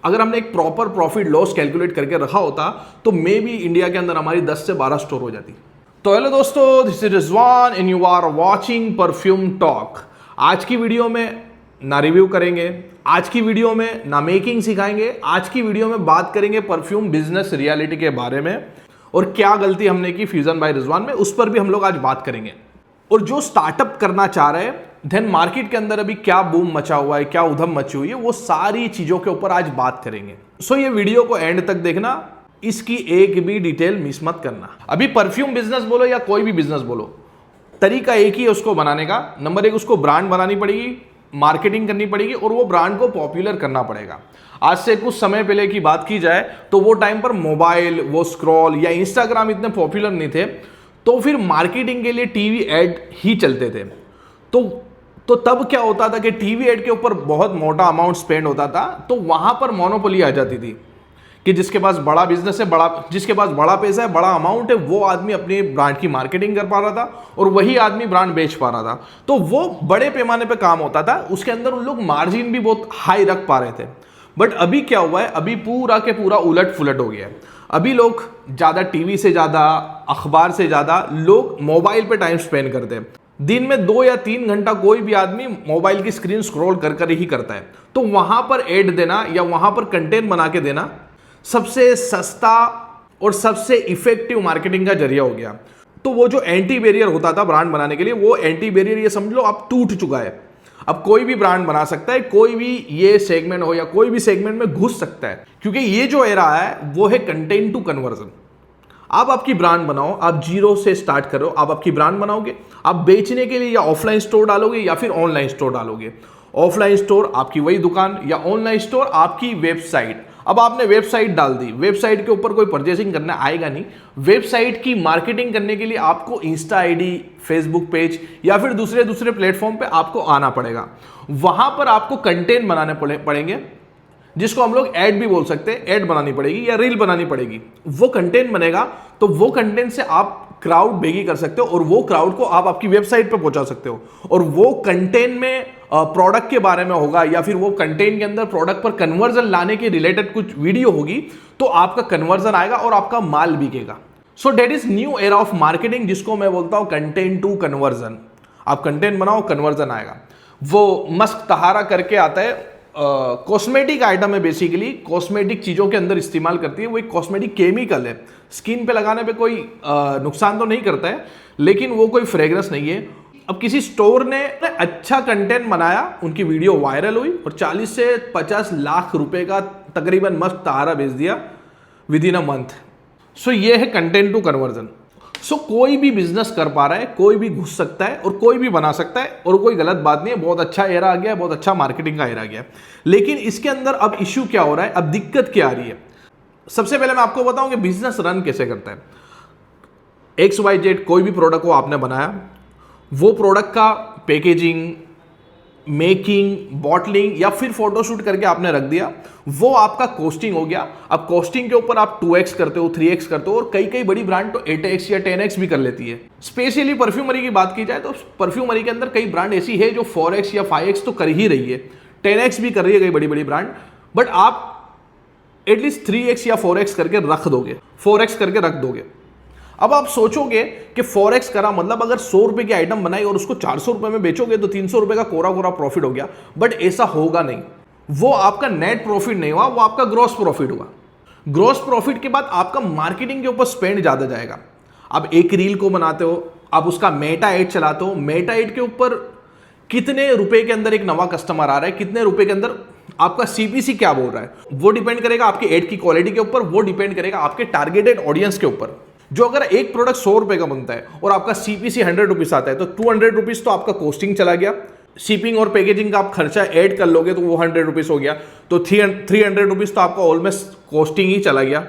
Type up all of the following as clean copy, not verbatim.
अगर हमने एक प्रॉपर प्रॉफिट लॉस कैलकुलेट करके रखा होता तो मे बी इंडिया के अंदर हमारी 10 से 12 स्टोर हो जाती। तो हेलो दोस्तों, this is Rizwan and you are watching perfume talk. आज की वीडियो में ना रिव्यू करेंगे, आज की वीडियो में ना मेकिंग सिखाएंगे, आज की वीडियो में बात करेंगे परफ्यूम बिजनेस रियलिटी के बारे में और क्या गलती हमने की फ्यूजन बाय रिजवान में, उस पर भी हम लोग आज बात करेंगे। और जो स्टार्टअप करना चाह रहे हैं, देन मार्केट के अंदर अभी क्या बूम मचा हुआ है, क्या उधम मची हुई है, वो सारी चीजों के ऊपर आज बात करेंगे। सो ये वीडियो को एंड तक देखना, इसकी एक भी डिटेल मिस मत करना। अभी परफ्यूम बिजनेस बोलो या कोई भी बिजनेस बोलो, तरीका एक ही है उसको बनाने का। नंबर एक, उसको ब्रांड बनानी पड़ेगी, मार्केटिंग करनी पड़ेगी और वो ब्रांड को पॉपुलर करना पड़ेगा। आज से कुछ समय पहले की बात की जाए तो वो टाइम पर मोबाइल, वो स्क्रॉल या इंस्टाग्राम इतने पॉपुलर नहीं थे, तो फिर मार्केटिंग के लिए टीवी एड ही चलते थे। तो तब क्या होता था कि टीवी एड के ऊपर बहुत मोटा अमाउंट स्पेंड होता था, तो वहां पर मोनोपोली आ जाती थी कि जिसके पास बड़ा बिजनेस है, जिसके पास बड़ा पैसा है, बड़ा अमाउंट है, वो आदमी अपनी ब्रांड की मार्केटिंग कर पा रहा था और वही आदमी ब्रांड बेच पा रहा था। तो वो बड़े पैमाने पे काम होता था, उसके अंदर उन लोग मार्जिन भी बहुत हाई रख पा रहे थे। बट अभी क्या हुआ है, अभी पूरा के पूरा उलट फुलट हो गया है। अभी लोग ज्यादा टीवी से ज्यादा, अखबार से ज्यादा लोग मोबाइल पे टाइम स्पेंड करते हैं। दिन में 2 या 3 घंटा कोई भी आदमी मोबाइल की स्क्रीन स्क्रॉल कर कर ही करता है। तो वहां पर एड देना या वहां पर कंटेंट बना के देना सबसे सस्ता और सबसे इफेक्टिव मार्केटिंग का जरिया हो गया। तो वो जो एंटी बैरियर होता था ब्रांड बनाने के लिए, वो एंटी बैरियर ये समझ लो अब टूट चुका है। अब कोई भी ब्रांड बना सकता है, कोई भी ये सेगमेंट हो या कोई भी सेगमेंट में घुस सकता है, क्योंकि ये जो एरा है वो है कंटेंट टू कन्वर्जन। आप आपकी ब्रांड बनाओ, आप जीरो से स्टार्ट करो, आप आपकी ब्रांड बनाओगे, आप बेचने के लिए या ऑफलाइन स्टोर डालोगे या फिर ऑनलाइन स्टोर डालोगे। ऑफलाइन स्टोर आपकी वही दुकान या ऑनलाइन स्टोर आपकी वेबसाइट। अब आपने वेबसाइट डाल दी, वेबसाइट के ऊपर कोई परचेसिंग करने आएगा नहीं। वेबसाइट की मार्केटिंग करने के लिए आपको इंस्टा आईडी, फेसबुक पेज या फिर दूसरे प्लेटफॉर्म पे आपको आना पड़ेगा। वहां पर आपको कंटेंट बनाने पड़ेंगे, जिसको हम लोग ऐड भी बोल सकते हैं। ऐड बनानी पड़ेगी या रील बनानी पड़ेगी। वो कंटेंट बनेगा तो वो कंटेंट से आप क्राउड बेगी कर सकते हो और वो क्राउड को आप आपकी वेबसाइट पे पहुंचा सकते हो। और वो कंटेंट में प्रोडक्ट के बारे में होगा या फिर वो कंटेंट के अंदर प्रोडक्ट पर कन्वर्जन लाने के रिलेटेड कुछ वीडियो होगी, तो आपका कन्वर्जन आएगा और आपका माल बिकेगा। So that is new era of marketing, जिसको मैं बोलता हूं कंटेंट टू कन्वर्जन। आप कंटेंट बनाओ, कन्वर्जन आएगा। वो मस्क तहारा करके आता है, कॉस्मेटिक आइटम है, बेसिकली कॉस्मेटिक चीजों के अंदर इस्तेमाल करती है। वो एक कॉस्मेटिक केमिकल है, स्किन पे लगाने पे कोई नुकसान तो नहीं करता है, लेकिन वो कोई फ्रेग्रेंस नहीं है। अब किसी स्टोर ने अच्छा कंटेंट बनाया, उनकी वीडियो वायरल हुई और 40 से 50 लाख रुपए का तकरीबन मस्त तहारा बेच दिया विद इन अ मंथ। सो ये है कंटेंट टू कन्वर्जन। सो कोई भी बिजनेस कर पा रहा है, कोई भी घुस सकता है और कोई भी बना सकता है, और कोई गलत बात नहीं है। बहुत अच्छा एरा आ गया, बहुत अच्छा मार्केटिंग का एरा आ गया। लेकिन इसके अंदर अब इश्यू क्या हो रहा है, अब दिक्कत क्या आ रही है। सबसे पहले मैं आपको बताऊं कि बिजनेस रन कैसे करता है। XYZ कोई भी प्रोडक्ट को आपने बनाया, वो प्रोडक्ट का पैकेजिंग, मेकिंग, बॉटलिंग या फिर फोटोशूट करके आपने रख दिया, वो आपका कॉस्टिंग हो गया। अब कॉस्टिंग के ऊपर आप 2x करते हो, 3x करते हो, और कई बड़ी ब्रांड तो 8x या 10x भी कर लेती है। स्पेशली परफ्यूमरी की बात की जाए तो परफ्यूमरी के अंदर कई ब्रांड ऐसी है जो 4x या 5x तो कर ही रही है, 10x भी कर रही है कई बड़ी ब्रांड। बट आप एटलीस्ट 3x या 4x करके रख दोगे, 4x करके रख दोगे। अब आप सोचोगे कि 4x करा मतलब अगर 100 रुपए की आइटम बनाई और उसको 400 रुपए में बेचोगे तो 300 रुपए का कोरा प्रॉफिट हो गया। बट ऐसा होगा नहीं। वो आपका नेट प्रॉफिट नहीं हुआ, वो आपका ग्रॉस प्रॉफिट हुआ। ग्रॉस प्रॉफिट के बाद आपका मार्केटिंग के ऊपर स्पेंड ज्यादा जाएगा। आप एक रील को बनाते हो, आप उसका मेटा एड चलाते हो, मेटा एड के ऊपर कितने रुपए के अंदर एक नवा कस्टमर आ रहा है, कितने रुपए के अंदर आपका CPC क्या बोल रहा है, वो डिपेंड करेगा आपके एड की क्वालिटी के ऊपर, वो डिपेंड करेगा आपके टारगेटेड ऑडियंस के ऊपर। जो अगर एक प्रोडक्ट 100 रुपए का बनता है और आपका CPC 100 रुपीज आता है, तो 200 रुपीज तो आपका कॉस्टिंग चला गया। शिपिंग और पैकेजिंग का आप खर्चा ऐड कर लोगे तो वो 100 रुपीज हो गया, तो 300 रुपीज तो आपका ऑलमोस्ट कॉस्टिंग ही चला गया।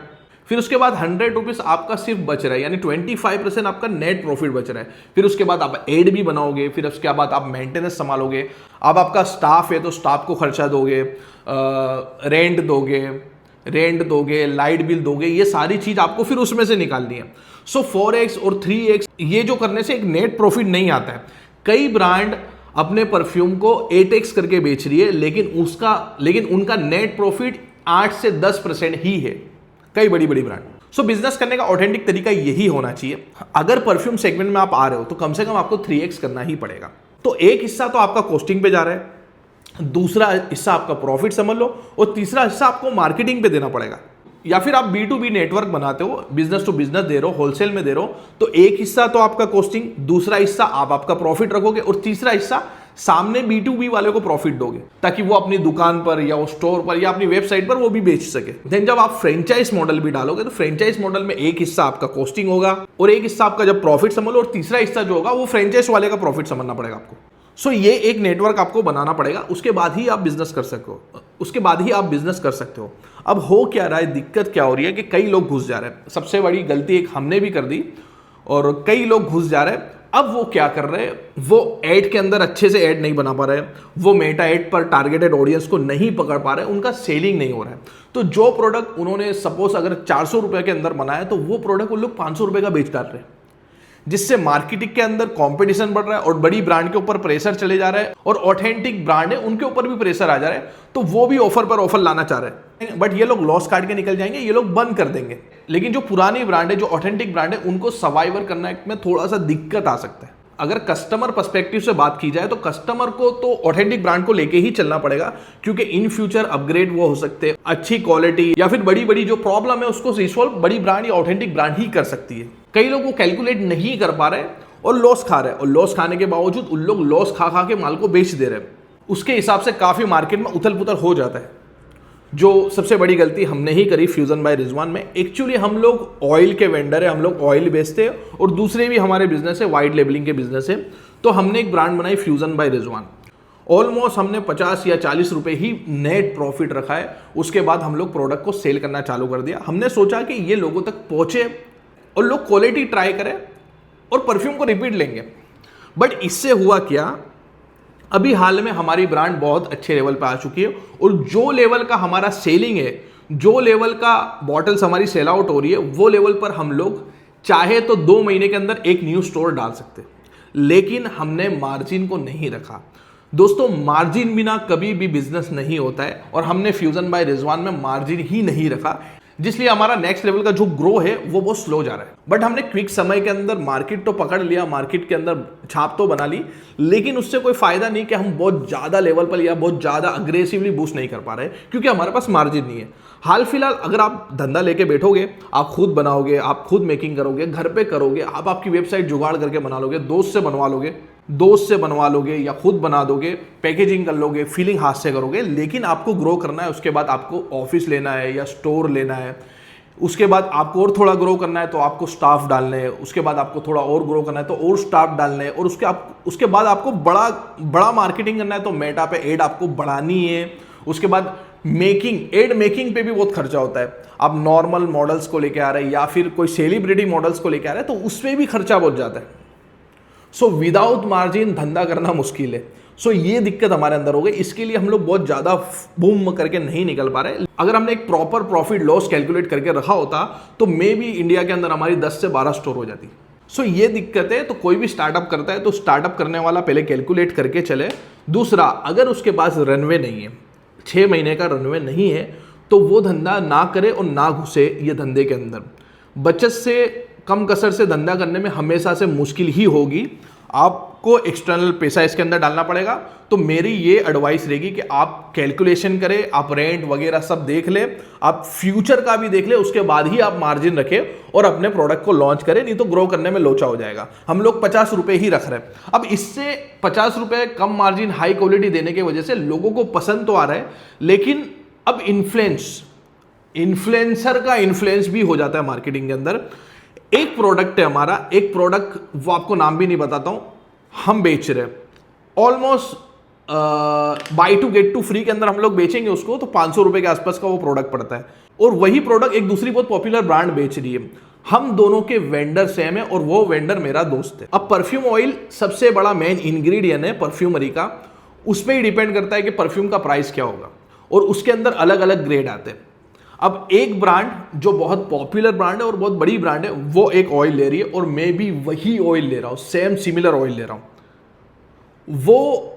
फिर उसके बाद 100 रुपीज आपका सिर्फ बच रहा है, यानी 25% आपका नेट प्रॉफिट बच रहा है। फिर उसके बाद आप एड भी बनाओगे, फिर उसके बाद आप मेंटेनेंस संभालोगे। अब आपका स्टाफ है तो स्टाफ को खर्चा दोगे, रेंट दोगे, लाइट बिल दोगे, ये सारी चीज आपको फिर उसमें से निकालनी है। सो 4x और 3x ये जो करने से एक नेट प्रॉफिट नहीं आता है। कई ब्रांड अपने परफ्यूम को 8x करके बेच रही है, लेकिन उनका नेट प्रॉफिट 8 से 10% ही है, कई बड़ी बड़ी ब्रांड। सो बिजनेस करने का ऑथेंटिक तरीका यही होना चाहिए। अगर परफ्यूम सेगमेंट में आप आ रहे हो तो कम से कम आपको 3x करना ही पड़ेगा। तो एक हिस्सा तो आपका कॉस्टिंग पे जा रहा है, दूसरा हिस्सा आपका प्रॉफिट समझ लो, और तीसरा हिस्सा आपको मार्केटिंग पे देना पड़ेगा। या फिर आप B2B नेटवर्क बनाते हो, बिजनेस टू बिजनेस दे रहे हो, होलसेल में दे रहे हो, तो एक हिस्सा तो आपका कॉस्टिंग, दूसरा हिस्सा आप आपका प्रॉफिट रखोगे, और तीसरा हिस्सा सामने B2B वाले को प्रॉफिट दोगे, ताकि वो अपनी दुकान पर या वो स्टोर पर या अपनी वेबसाइट पर वो भी बेच सके। देन जब आप फ्रेंचाइज मॉडल भी डालोगे तो फ्रेंचाइज मॉडल में एक हिस्सा आपका कॉस्टिंग होगा और एक हिस्सा आपका जब प्रॉफिट समझ लो, और तीसरा हिस्सा जो होगा वो फ्रेंचाइज वाले का प्रॉफिट समझना पड़ेगा आपको। सो ये एक नेटवर्क आपको बनाना पड़ेगा, उसके बाद ही आप बिजनेस कर सकते हो। अब हो क्या रहा है, दिक्कत क्या हो रही है कि कई लोग घुस जा रहे हैं। सबसे बड़ी गलती एक हमने भी कर दी, और कई लोग घुस जा रहे हैं। अब वो क्या कर रहे हैं, वो ऐड के अंदर अच्छे से ऐड नहीं बना पा रहे हैं, वो मेटा ऐड पर टारगेटेड ऑडियंस को नहीं पकड़ पा रहे हैं, उनका सेलिंग नहीं हो रहा है। तो जो प्रोडक्ट उन्होंने सपोज अगर 400 रुपए के अंदर बनाया, तो वो प्रोडक्ट उन लोग 500 रुपए का बेच डाल रहे हैं, जिससे मार्केटिंग के अंदर कंपटीशन बढ़ रहा है और बड़ी ब्रांड के ऊपर प्रेशर चले जा रहा है, और ऑथेंटिक ब्रांड है उनके ऊपर भी प्रेशर आ जा रहा है। तो वो भी ऑफर पर ऑफर लाना चाह रहे हैं, बट ये लोग लॉस काट के निकल जाएंगे, ये लोग बंद कर देंगे। लेकिन जो पुरानी ब्रांड है, जो ऑथेंटिक ब्रांड है, उनको सर्वाइवर करने में थोड़ा सा दिक्कत आ सकता है। अगर कस्टमर पर्सपेक्टिव से बात की जाए तो कस्टमर को तो ऑथेंटिक ब्रांड को लेके ही चलना पड़ेगा, क्योंकि इन फ्यूचर अपग्रेड वो हो सकते हैं, अच्छी क्वालिटी या फिर बड़ी बड़ी जो प्रॉब्लम है उसको रिसॉल्व बड़ी ब्रांड या ऑथेंटिक ब्रांड ही कर सकती है। कई लोग वो कैलकुलेट नहीं कर पा रहे और लॉस खा रहे हैं, और लॉस खाने के बावजूद उन लोग लॉस खा खा के माल को बेच दे रहे हैं। उसके हिसाब से काफी मार्केट में उथल पुथल हो जाता है, जो सबसे बड़ी गलती हमने ही करी फ्यूजन बाय रिजवान में। एक्चुअली हम लोग ऑयल के वेंडर है, हम लोग ऑयल बेचते हैं, और दूसरे भी हमारे बिजनेस है, वाइट लेबलिंग के बिजनेस है। तो हमने एक ब्रांड बनाई फ्यूजन बाय रिजवान। ऑलमोस्ट हमने 50 या 40 रुपए ही नेट प्रॉफिट रखा है। उसके बाद हम लोग प्रोडक्ट को सेल करना चालू कर दिया। हमने सोचा कि ये लोगों तक पहुंचे और लोग क्वालिटी ट्राई करें और परफ्यूम को रिपीट लेंगे। बट इससे हुआ क्या, अभी हाल में हमारी ब्रांड बहुत अच्छे लेवल पे आ चुकी है, और जो लेवल का हमारा सेलिंग है, जो लेवल का बॉटल्स हमारी सेल आउट हो रही है, वो लेवल पर हम लोग चाहे तो 2 महीने के अंदर एक न्यू स्टोर डाल सकते हैं। लेकिन हमने मार्जिन को नहीं रखा। दोस्तों, मार्जिन बिना कभी भी बिजनेस नहीं होता है, और हमने फ्यूजन बाय रिजवान में मार्जिन ही नहीं रखा, जिसलिए हमारा नेक्स्ट लेवल का जो ग्रो है वो बहुत स्लो जा रहा है। बट हमने क्विक समय के अंदर मार्केट तो पकड़ लिया, मार्केट के अंदर छाप तो बना ली, लेकिन उससे कोई फायदा नहीं कि हम बहुत ज्यादा लेवल पर या बहुत ज्यादा अग्रेसिवली बूस्ट नहीं कर पा रहे, क्योंकि हमारे पास मार्जिन नहीं है। हाल फिलहाल अगर आप धंधा लेके बैठोगे, आप खुद बनाओगे, आप खुद मेकिंग करोगे, घर पे करोगे, आप आपकी वेबसाइट जुगाड़ करके बना लोगे, दोस्त से बनवा लोगे या खुद बना दोगे, पैकेजिंग कर लोगे, फीलिंग हाथ से करोगे, लेकिन आपको ग्रो करना है। उसके बाद आपको ऑफिस लेना है या स्टोर लेना है, उसके बाद आपको और थोड़ा ग्रो करना है तो आपको स्टाफ डालने हैं, उसके बाद आपको थोड़ा और ग्रो करना है तो और स्टाफ डालने हैं, और उसके बाद आपको बड़ा मार्केटिंग करना है तो मेटा पे एड आपको बढ़ानी है। उसके बाद एड मेकिंग पे भी बहुत खर्चा होता है। आप नॉर्मल मॉडल्स को लेके आ रहे हैं या फिर कोई सेलिब्रिटी मॉडल्स को लेके आ रहे हैं तो उसमें भी खर्चा बहुत जाता है। सो विदाउट मार्जिन धंधा करना मुश्किल है। सो ये दिक्कत हमारे अंदर हो गई, इसके लिए हम लोग बहुत ज्यादा बूम करके नहीं निकल पा रहे। अगर हमने एक प्रॉपर प्रॉफिट लॉस कैलकुलेट करके रखा होता तो मे भी इंडिया के अंदर हमारी 10 से 12 स्टोर हो जाती। सो ये दिक्कत है। तो कोई भी स्टार्टअप करता है तो स्टार्टअप करने वाला पहले कैलकुलेट करके चले। दूसरा, अगर उसके पास रनवे नहीं है, 6 महीने का रनवे नहीं है, तो वो धंधा ना करे और ना घुसे ये धंधे के अंदर। बचत से कम कसर से धंधा करने में हमेशा से मुश्किल ही होगी। आपको एक्सटर्नल पैसा इसके अंदर डालना पड़ेगा। तो मेरी ये एडवाइस रहेगी कि आप कैलकुलेशन करें, आप रेंट वगैरह सब देख ले, आप फ्यूचर का भी देख ले, उसके बाद ही आप मार्जिन रखें और अपने प्रोडक्ट को लॉन्च करें, नहीं तो ग्रो करने में लोचा हो जाएगा। हम लोग 50 रुपए ही रख रहे हैं। अब इससे 50 रुपए कम मार्जिन हाई क्वालिटी देने की वजह से लोगों को पसंद तो आ रहा है, लेकिन अब इन्फ्लुएंसर का इन्फ्लुएंस भी हो जाता है मार्केटिंग के अंदर। एक प्रोडक्ट है हमारा, एक प्रोडक्ट, वो आपको नाम भी नहीं बताता हूं, हम बेच रहे हैं almost buy two get two free के अंदर हम लोग बेचेंगे उसको तो 500 रुपए के आसपास का वो प्रोडक्ट पड़ता है, और वही प्रोडक्ट एक दूसरी बहुत पॉपुलर ब्रांड बेच रही है। हम दोनों के वेंडर सेम है और वो वेंडर मेरा दोस्त है। अब परफ्यूम ऑयल सबसे बड़ा मेन इंग्रेडिएंट है परफ्यूमरी का, उस पर ही डिपेंड करता है कि परफ्यूम का प्राइस क्या होगा, और उसके अंदर अलग अलग ग्रेड आते हैं। अब एक ब्रांड जो बहुत पॉपुलर ब्रांड है और बहुत बड़ी ब्रांड है, वो एक ऑयल ले रही है और मैं भी वही ऑयल ले रहा हूं, सेम सिमिलर ऑयल ले रहा हूं। वो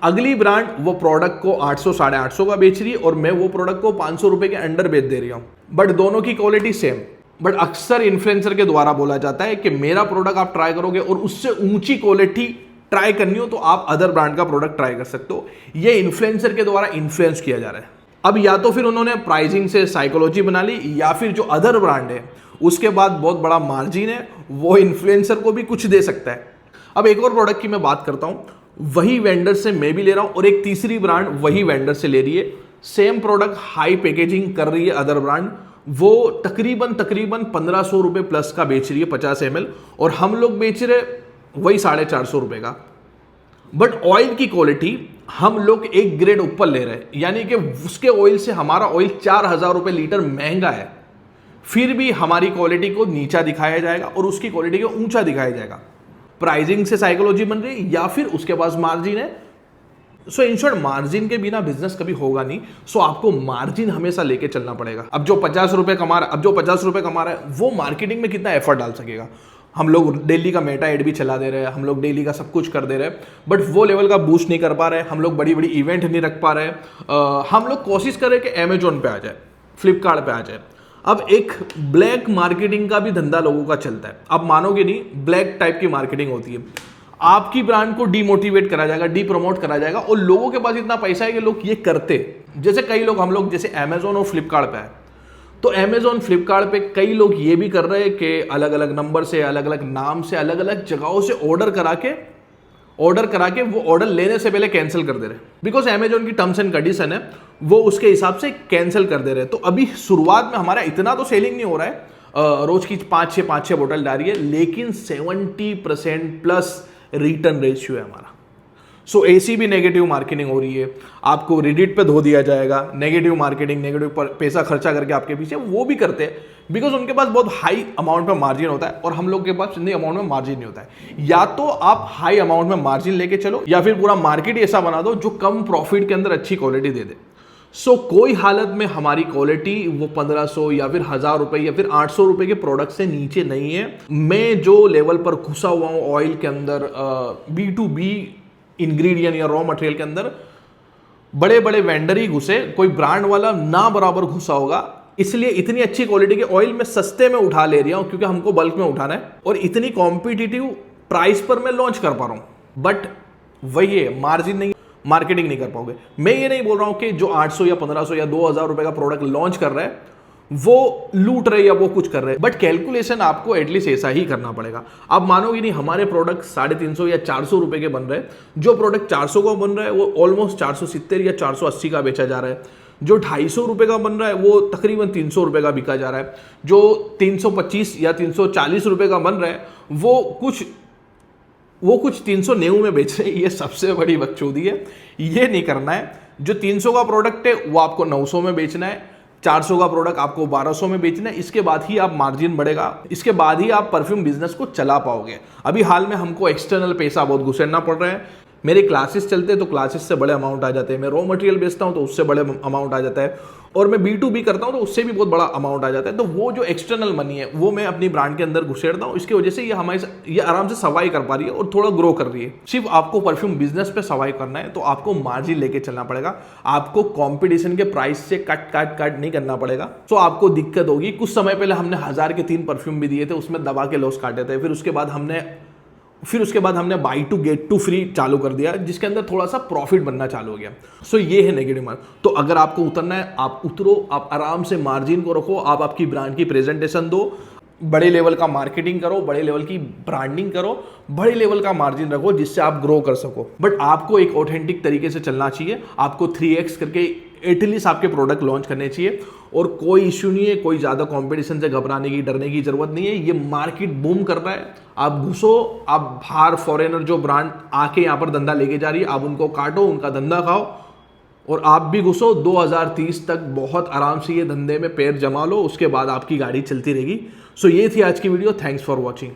अगली ब्रांड वो प्रोडक्ट को 800 850 का बेच रही है और मैं वो प्रोडक्ट को 500 रुपए के अंडर बेच दे रही हूँ, बट दोनों की क्वालिटी सेम। बट अक्सर इन्फ्लुएंसर के द्वारा बोला जाता है कि मेरा प्रोडक्ट आप ट्राई करोगे और उससे ऊंची क्वालिटी ट्राई करनी हो तो आप अदर ब्रांड का प्रोडक्ट ट्राई कर सकते हो। ये इन्फ्लुएंसर के द्वारा इन्फ्लुएंस किया जा रहा है। अब या तो फिर उन्होंने प्राइसिंग से साइकोलॉजी बना ली, या फिर जो अदर ब्रांड है उसके बाद बहुत बड़ा मार्जिन है, वो इन्फ्लुएंसर को भी कुछ दे सकता है। अब एक और प्रोडक्ट की मैं बात करता हूं, वही वेंडर से मैं भी ले रहा हूं और एक तीसरी ब्रांड वही वेंडर से ले रही है। सेम प्रोडक्ट हाई पैकेजिंग कर रही है अदर ब्रांड, वो तकरीबन 1500 रुपए प्लस का बेच रही है 50 ml, और हम लोग बेच रहे वही 450 रुपए का। बट ऑयल की क्वालिटी हम लोग एक ग्रेड ऊपर ले रहे हैं, यानी कि उसके ऑयल से हमारा ऑयल 4000 रुपए लीटर महंगा है, फिर भी हमारी क्वालिटी को नीचा दिखाया जाएगा और उसकी क्वालिटी को ऊंचा दिखाया जाएगा। प्राइसिंग से साइकोलॉजी बन रही है या फिर उसके पास मार्जिन है। सो इन शॉर्ट, मार्जिन के बिना बिजनेस कभी होगा नहीं। सो आपको मार्जिन हमेशा लेके चलना पड़ेगा। अब जो 50 रुपए कमा रहा है वो मार्केटिंग में कितना एफर्ट डाल सकेगा। हम लोग डेली का मेटा एड भी चला दे रहे हैं, हम लोग डेली का सब कुछ कर दे रहे हैं, बट वो लेवल का बूस्ट नहीं कर पा रहे हैं। हम लोग बड़ी बड़ी इवेंट नहीं रख पा रहे हैं। हम लोग कोशिश करें कि अमेजोन पे आ जाए, फ्लिपकार्ट पे आ जाए। अब एक ब्लैक मार्केटिंग का भी धंधा लोगों का चलता है। आप मानोगे नहीं, ब्लैक टाइप की मार्केटिंग होती है। आपकी ब्रांड को डीमोटिवेट करा जाएगा, डी प्रमोट करा जाएगा, और लोगों के पास इतना पैसा है कि लोग ये करते। जैसे कई लोग, हम लोग जैसे अमेजोन और फ्लिपकार्ट पे आए, तो अमेजोन फ्लिपकार्ट पे कई लोग ये भी कर रहे हैं कि अलग अलग नंबर से, अलग अलग नाम से, अलग अलग जगहों से ऑर्डर करा के वो ऑर्डर लेने से पहले कैंसिल कर दे रहे हैं। बिकॉज अमेजोन की टर्म्स एंड कंडीशन है, वो उसके हिसाब से कैंसिल कर दे रहे हैं। तो अभी शुरुआत में हमारा इतना तो सेलिंग नहीं हो रहा है, रोज की 5-6 बोतल डाल रही है, लेकिन 70% प्लस रिटर्न रेशियो है हमारा। सो ऐसी भी नेगेटिव मार्केटिंग हो रही है, आपको रेडिट पे धो दिया जाएगा। नेगेटिव मार्केटिंग, नेगेटिव पैसा खर्चा करके आपके पीछे, वो भी करते हैं बिकॉज उनके पास बहुत हाई अमाउंट में मार्जिन होता है और हम लोग के पास इतनी अमाउंट में मार्जिन नहीं होता है। या तो आप हाई अमाउंट में मार्जिन लेके चलो, या फिर पूरा मार्केट ऐसा बना दो जो कम प्रॉफिट के अंदर अच्छी क्वालिटी दे दे। सो कोई हालत में हमारी क्वालिटी वो 1500 या फिर 1000 रुपए या फिर 800 रुपए के प्रोडक्ट से नीचे नहीं है। मैं जो लेवल पर घुसा हुआ हूं ऑयल के अंदर, B2B इंग्रेडिएंट या रॉ मटेरियल के अंदर, बड़े बड़े वेंडर ही घुसे, कोई ब्रांड वाला ना बराबर घुसा होगा। इसलिए इतनी अच्छी क्वालिटी के ऑयल मैं सस्ते में उठा ले रहा हूं, क्योंकि हमको बल्क में उठाना है, और इतनी कॉम्पिटिटिव प्राइस पर मैं लॉन्च कर पा रहा हूं। बट वही है, मार्जिन नहीं, मार्केटिंग नहीं कर पाओगे। मैं ये नहीं बोल रहा हूं कि जो 800 या 1500 या 2000 रुपए का प्रोडक्ट लॉन्च कर रहा है वो लूट रहे या वो कुछ कर रहे हैं, बट कैलकुलेशन आपको एटलीस्ट ऐसा ही करना पड़ेगा। आप मानोगे नहीं, हमारे प्रोडक्ट 350 या 400 रुपए के बन रहे हैं। जो प्रोडक्ट 400 का बन रहा है वो ऑलमोस्ट 470 या 480 का बेचा जा रहा है। जो 250 रुपए का बन रहा है वो तकरीबन 300 रुपए का बिका जा रहा है। जो 325 या 340 रुपए का बन रहा है वो कुछ 390 में बेच रहे हैं। ये सबसे बड़ी बकचोदी है, ये नहीं करना है। जो 300 का प्रोडक्ट है वो आपको 900 में बेचना है, 400 का प्रोडक्ट आपको 1200 में बेचना है। इसके बाद ही आप मार्जिन बढ़ेगा, इसके बाद ही आप परफ्यूम बिजनेस को चला पाओगे। अभी हाल में हमको एक्सटर्नल पैसा बहुत घुसेड़ना पड़ रहा है। मेरे क्लासेस चलते हैं तो क्लासेस से बड़े अमाउंट आ जाते हैं, मैं रॉ मटेरियल बेचता हूं तो उससे बड़े अमाउंट आ जाता है, और मैं B2B करता हूं तो उससे भी बहुत बड़ा अमाउंट आ जाता है। तो वो जो एक्सटर्नल मनी है वो मैं अपनी ब्रांड के अंदर घुसेड़ता हूं। इसकी वजह से ये आराम से सर्वाइव कर पा रही है और थोड़ा ग्रो कर रही है। सिर्फ आपको परफ्यूम बिजनेस पे सर्वाइव करना है तो आपको मार्जिन लेके चलना पड़ेगा। आपको कंपटीशन के प्राइस से कट नहीं करना पड़ेगा। तो आपको दिक्कत होगी। कुछ समय पहले हमने 1000 के 3 परफ्यूम भी दिए थे, उसमें दबा के लॉस काटे थे। फिर उसके बाद हमने buy two get two free चालू कर दिया, जिसके अंदर थोड़ा सा प्रॉफिट बनना चालू हो गया। सो ये है नेगेटिव मार्जिन। तो अगर आपको उतरना है, आप उतरो, आप आराम से मार्जिन को रखो, आप आपकी ब्रांड की प्रेजेंटेशन दो, बड़े लेवल का मार्केटिंग करो, बड़े लेवल की ब्रांडिंग करो, बड़े लेवल का मार्जिन रखो, जिससे आप ग्रो कर सको। बट आपको एक ऑथेंटिक तरीके से चलना चाहिए। आपको 3x करके एटलीस्ट आपके प्रोडक्ट लॉन्च करने चाहिए, और कोई इश्यू नहीं है, कोई ज़्यादा कंपटीशन से घबराने की, डरने की जरूरत नहीं है। ये मार्केट बूम कर रहा है, आप घुसो, आप बाहर फॉरेनर जो ब्रांड आके यहाँ पर धंधा लेके जा रही है, आप उनको काटो, उनका धंधा खाओ, और आप भी घुसो। 2030 तक बहुत आराम से ये धंधे में पैर जमा लो, उसके बाद आपकी गाड़ी चलती रहेगी। सो ये थी आज की वीडियो। Thanks for watching.